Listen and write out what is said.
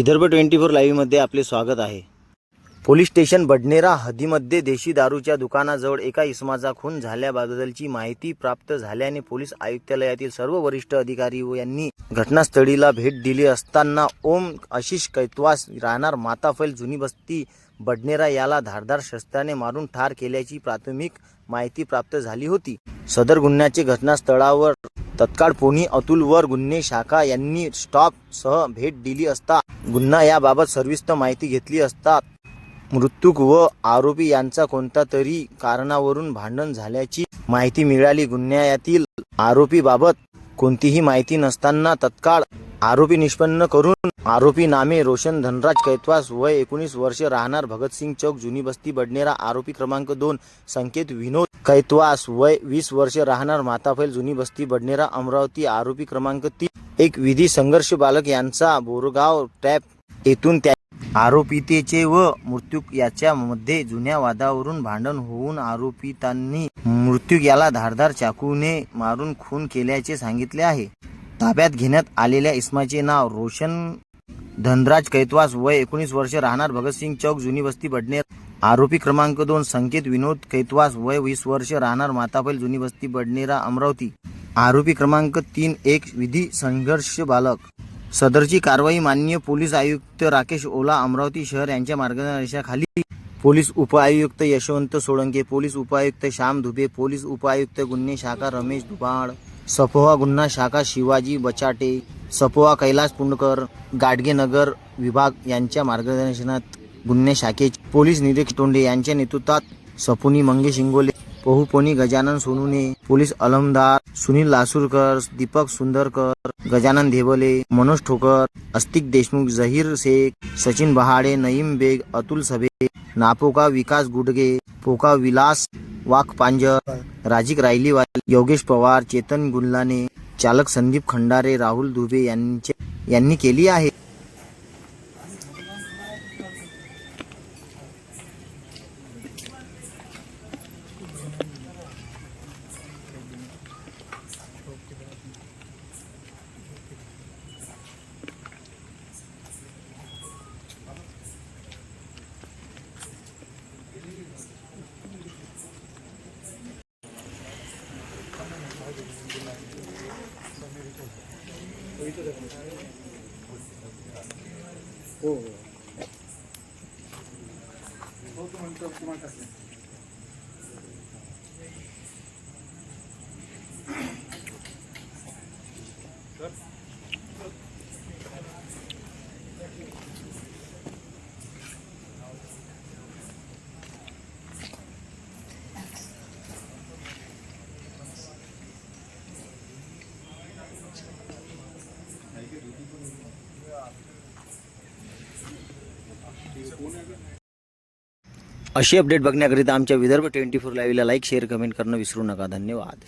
Vidarbha 24 live मध्ये आपले स्वागत आहे। पोलीस स्टेशन बडनेरा हद्दीमध्ये देशी दारूच्या दुकानाजवळ एका इसमाचा खून झाल्याबद्दलची माहिती प्राप्त झाल्याने पोलीस आयुक्तालयातील सर्व वरिष्ठ अधिकारी यांनी घटनास्थळीला भेट दिली असताना ओम आशिष कैतवास राहणार माताफैल जुनी बस्ती बडनेरा याला धारदार शस्त्राने मारून ठार केल्याची प्राथमिक माहिती प्राप्त झाली होती। सदर गुन्ह्याचे घटनास्थळावर तत्काळ पोनी अतुल वर गुन्हे शाखा यांनी स्टॉप सह भेट दिली असता गुन्हा याबाबत सविस्तर माहिती घेतली असता मृतक व आरोपी यांचा कोणत्या तरी कारणावरून भांडण झाल्याची माहिती मिळाली। गुन्ह्यातील आरोपीबाबत कोणतीही माहिती नसताना तत्काळ आरोपी निष्पन्न करून आरोपी नामे रोशन धनराज कैतवास वय 19 वर्ष राहणार भगतसिंग चौक जुनी बस्ती बडनेरा। आरोपी क्रमांक 2 संकेत विनोद कैतवास वय 20 वर्ष राहणार माताफैल जुनी बस्ती बडनेरा अमरावती। आरोपी क्रमांक 3 एक विधी संघर्ष बालक यांचा बोरगाव ट्रॅप येथून आरोपीतेचे व मृत्यूक याच्या मध्ये जुन्या वादावरून भांडण होऊन आरोपितांनी मृत्यूक याला धारदार चाकूने मारून खून केल्याचे सांगितले आहे। ताब्यात घेण्यात आलेल्या इसमाचे नाव रोशन धनराज कैतवास वय 19 वर्ष राहणार भगतसिंग चौक जुनी बस्ती बडनेरा। आरोपी क्रमांक 2 संकेत विनोद कैतवास वय 20 वर्ष राहणार माताफैल जुनी बस्ती बडनेरा अमरावती। आरोपी क्रमांक 3 एक विधी संघर्ष बालक। सदरची कारवाई माननीय पोलीस आयुक्त राकेश ओला अमरावती शहर यांच्या मार्गदर्शनाखाली पोलीस उपायुक्त यशवंत सोळंके, पोलीस उपायुक्त श्याम दुबे, पोलीस उपायुक्त गुन्हे शाखा रमेश दुबाळ, सपोहा गुन्हा शाखा शिवाजी बचाटे, सपोहा कैलास पुंडकर, गाडगे नगर विभाग यांच्या मार्गदर्शनात गुन्हे शाखेचे पोलीस निरीक्षक तोंडे यांच्या नेतृत्वात सपुनी मंगेश इंगोले, पोहुपोनी गजानन सोनुने, पोलीस अलमदार सुनील लासूरकर, दीपक सुंदरकर, गजानन धेवले, मनोज ठोकर, अस्तिक देशमुख, जहीर शेख, सचिन बहाडे, नईम बेग, अतुल सभे, नापोका विकास गुडगे, पोका विलास वाघ पांजर, राजिक रायलीवाल, योगेश पवार, चेतन गुल्लाने, चालक संदीप खंडारे, राहुल दुबे यांनी केली आहे। अशी अपडेट बघण्याकरिता आमच्या विदर्भ 24 लाईव्हला लाईक शेअर कमेंट करणं विसरू नका। धन्यवाद।